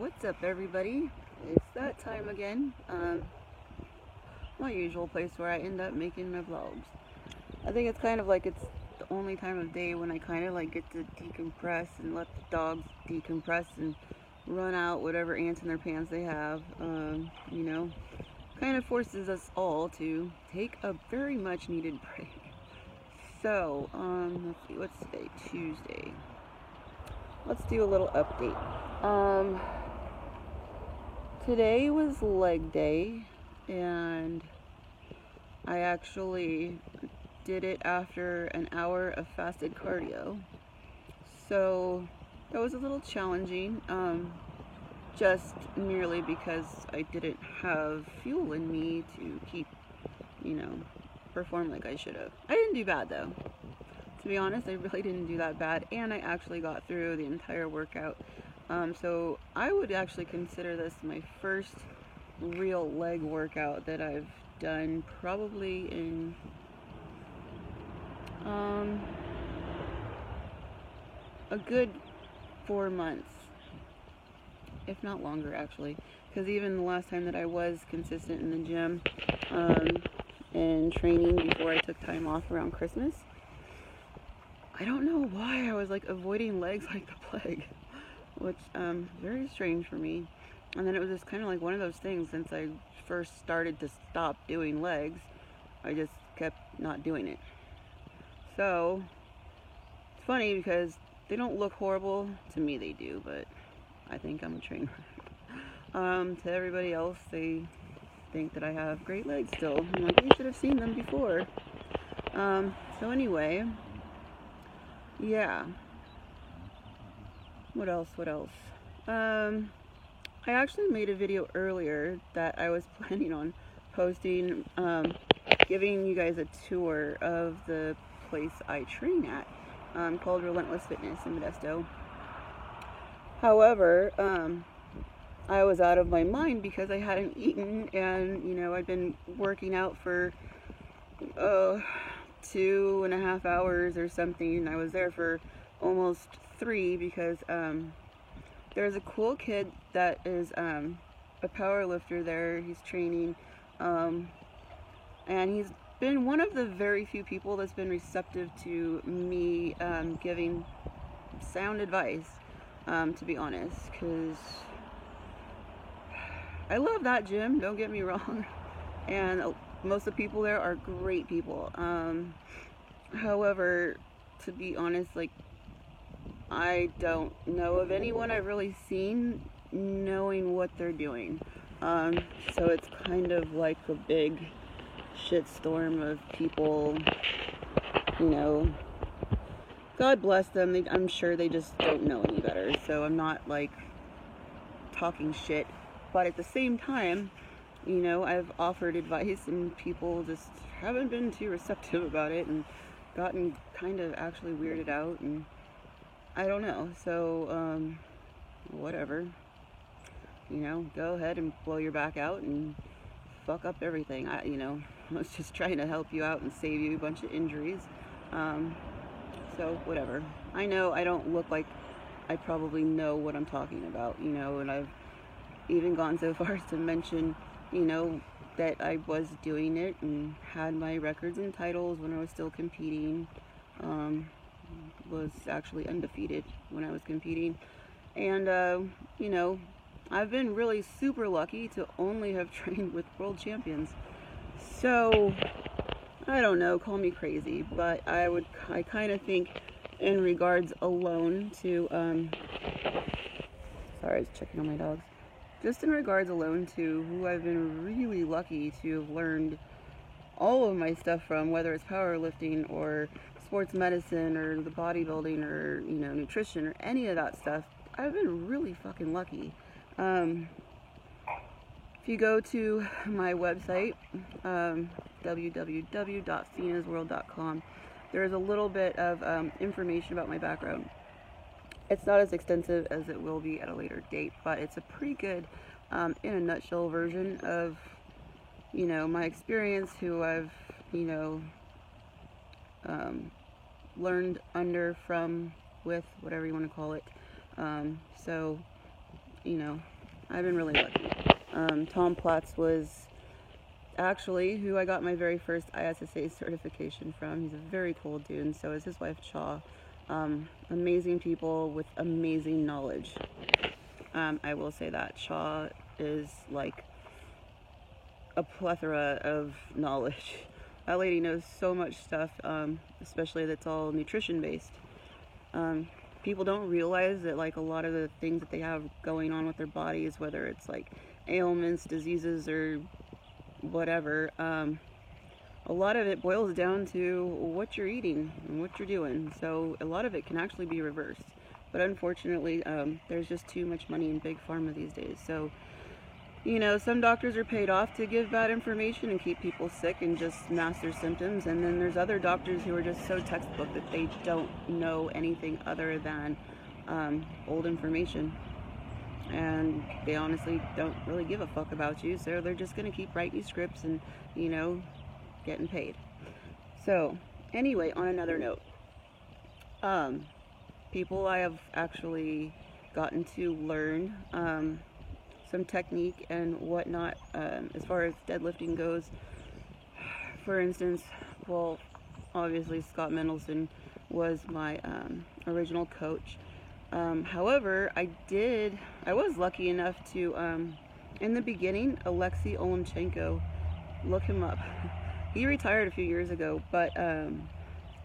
What's up, everybody? It's that time again. My usual place where I end up making my vlogs. I think it's kind of like it's the only time of day when I kind of like get to decompress and let the dogs decompress and run out whatever ants in their pants they have. You know, kind of forces us all to take a very much needed break. So, let's see, what's today? Tuesday. Let's do a little update. Today was leg day, and I actually did it after an hour of fasted cardio. So that was a little challenging, just merely because I didn't have fuel in me to keep, perform like I should have. I didn't do bad though. To be honest, I really didn't do that bad, and I actually got through the entire workout. So I would actually consider this my first real leg workout that I've done probably in a good 4 months, if not longer actually, because even the last time that I was consistent in the gym and training before I took time off around Christmas, I don't know why I was like avoiding legs like the plague, which very strange for me. And then it was just kind of like one of those things. Since I first started to stop doing legs, I just kept not doing it. So it's funny because they don't look horrible. To me they do, but I think I'm a trainer. To everybody else, they think that I have great legs still. I'm like, you should have seen them before. So anyway, yeah. What else? I actually made a video earlier that I was planning on posting, giving you guys a tour of the place I train at, called Relentless Fitness in Modesto. However, I was out of my mind because I hadn't eaten, and I'd been working out for 2.5 hours or something, and I was there for almost 3 because there's a cool kid that is a power lifter there. He's training, and he's been one of the very few people that's been receptive to me giving sound advice, to be honest, because I love that gym, don't get me wrong, and most of the people there are great people. However, to be honest, like, I don't know of anyone I've really seen knowing what they're doing. So it's kind of like a big shitstorm of people, God bless them. I'm sure they just don't know any better. So I'm not like talking shit. But at the same time, I've offered advice and people just haven't been too receptive about it and gotten kind of actually weirded out, and I don't know. So, whatever. Go ahead and blow your back out and fuck up everything. I was just trying to help you out and save you a bunch of injuries. So, whatever. I know I don't look like I probably know what I'm talking about, and I've even gone so far as to mention, that I was doing it and had my records and titles when I was still competing. Was actually undefeated when I was competing, and I've been really super lucky to only have trained with world champions. So I don't know, call me crazy, but I kind of think in regards alone to sorry, I was checking on my dogs. Just in regards alone to who I've been really lucky to have learned all of my stuff from, whether it's powerlifting or sports medicine or the bodybuilding or nutrition or any of that stuff, I've been really fucking lucky. If you go to my website, www.phenasworld.com, there's a little bit of information about my background. It's not as extensive as it will be at a later date, but it's a pretty good, in a nutshell, version of my experience, who I've learned under, from, with, whatever you want to call it. So you know, I've been really lucky. Tom Platz was actually who I got my very first ISSA certification from. He's a very cool dude, and so is his wife Chaw. Amazing people with amazing knowledge. I will say that Chaw is like a plethora of knowledge. That lady knows so much stuff, especially that's all nutrition based. People don't realize that like a lot of the things that they have going on with their bodies, whether it's like ailments, diseases, or whatever, a lot of it boils down to what you're eating and what you're doing. So a lot of it can actually be reversed. But unfortunately, there's just too much money in big pharma these days. So, you know, some doctors are paid off to give bad information and keep people sick and just mask their symptoms. And then there's other doctors who are just so textbook that they don't know anything other than old information. And they honestly don't really give a fuck about you. So they're just going to keep writing you scripts and, you know, getting paid. So anyway, on another note, people I have actually gotten to learn some technique and whatnot as far as deadlifting goes. For instance, well, obviously Scott Mendelson was my original coach. However, I was lucky enough to, in the beginning, Alexei Olenchenko, look him up. He retired a few years ago, but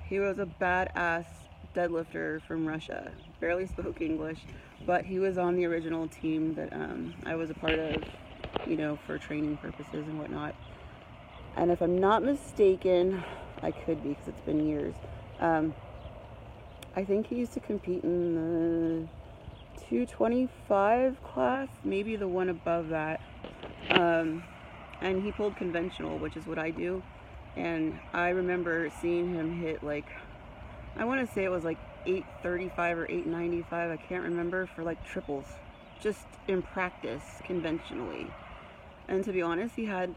he was a badass deadlifter from Russia. Barely spoke English, but he was on the original team that I was a part of, you know, for training purposes and whatnot. And if I'm not mistaken, I could be because it's been years. I think he used to compete in the 225 class, maybe the one above that. And he pulled conventional, which is what I do. And I remember seeing him hit like, I want to say it was like 835 or 895, I can't remember, for like triples, just in practice, conventionally. And to be honest, he had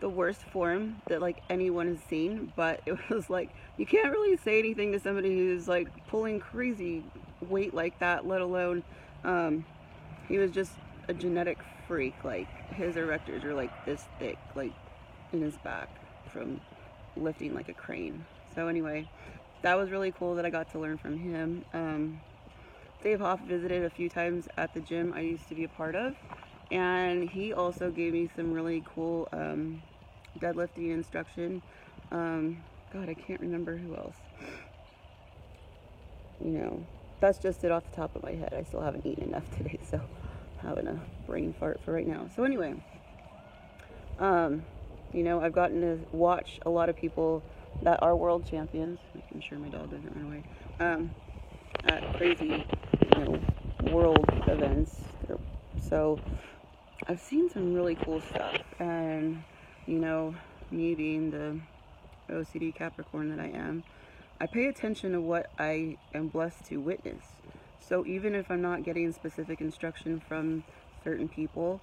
the worst form that like anyone has seen, but it was like, you can't really say anything to somebody who's like pulling crazy weight like that, let alone, he was just a genetic freak. Like his erectors were like this thick, like in his back from lifting like a crane. So anyway, that was really cool that I got to learn from him. Dave Hoff visited a few times at the gym I used to be a part of, and he also gave me some really cool deadlifting instruction. God, I can't remember who else. You know, that's just it off the top of my head. I still haven't eaten enough today, so I'm having a brain fart for right now. So anyway, you know, I've gotten to watch a lot of people that are world champions, making sure my dog doesn't run away, at crazy, you know, world events. So I've seen some really cool stuff, and you know, me being the OCD Capricorn that I am, I pay attention to what I am blessed to witness. So even if I'm not getting specific instruction from certain people,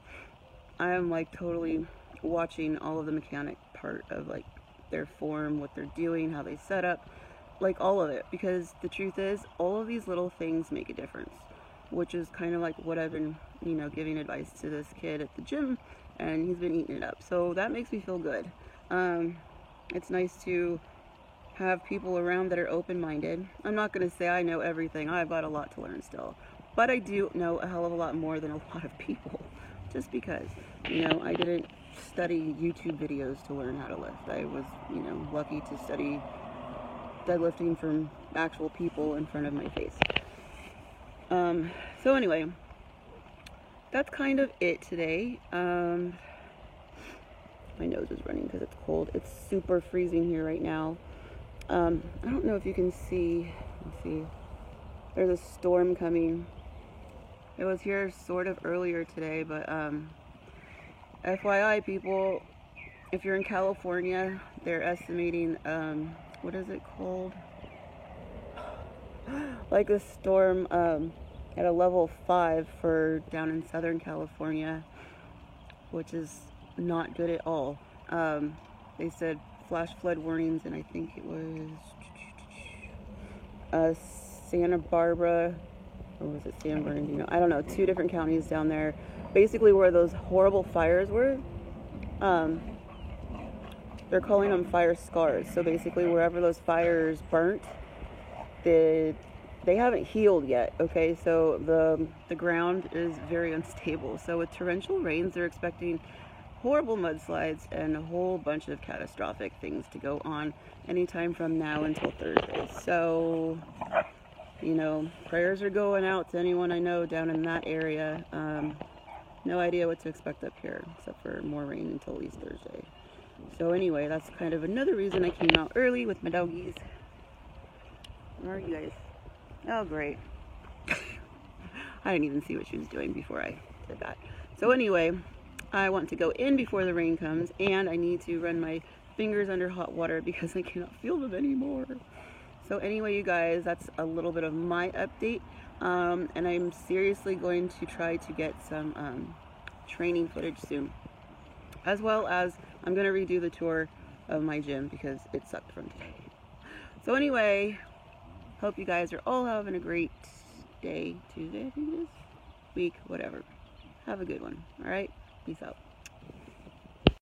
I am like totally watching all of the mechanic part of like their form, what they're doing, how they set up, like all of it, because the truth is all of these little things make a difference, which is kind of like what I've been, you know, giving advice to this kid at the gym, and he's been eating it up. So that makes me feel good. It's nice to have people around that are open-minded. I'm not going to say I know everything. I've got a lot to learn still, but I do know a hell of a lot more than a lot of people, just because, you know, I didn't study YouTube videos to learn how to lift. I was, you know, lucky to study deadlifting from actual people in front of my face. So anyway, that's kind of it today. My nose is running because it's cold. It's super freezing here right now. I don't know if you can see, let's see, there's a storm coming. It was here sort of earlier today, but FYI people, if you're in California, they're estimating, what is it called? Like a storm at a level 5 for down in Southern California, which is not good at all. They said flash flood warnings, and I think it was Santa Barbara, or was it San Bernardino? I don't know, 2 different counties down there, basically where those horrible fires were. They're calling them fire scars. So basically wherever those fires burnt, they haven't healed yet, okay? So the ground is very unstable. So with torrential rains, they're expecting horrible mudslides and a whole bunch of catastrophic things to go on anytime from now until Thursday. So, you know, prayers are going out to anyone I know down in that area. No idea what to expect up here, except for more rain until at least Thursday. So anyway, that's kind of another reason I came out early with my doggies. Where are you guys? Oh, great. I didn't even see what she was doing before I did that. So anyway, I want to go in before the rain comes, and I need to run my fingers under hot water because I cannot feel them anymore. So anyway, you guys, that's a little bit of my update. And I'm seriously going to try to get some training footage soon. As well as I'm going to redo the tour of my gym because it sucked from today. So anyway, hope you guys are all having a great day, Tuesday I think it is, week, whatever. Have a good one, alright? Peace out.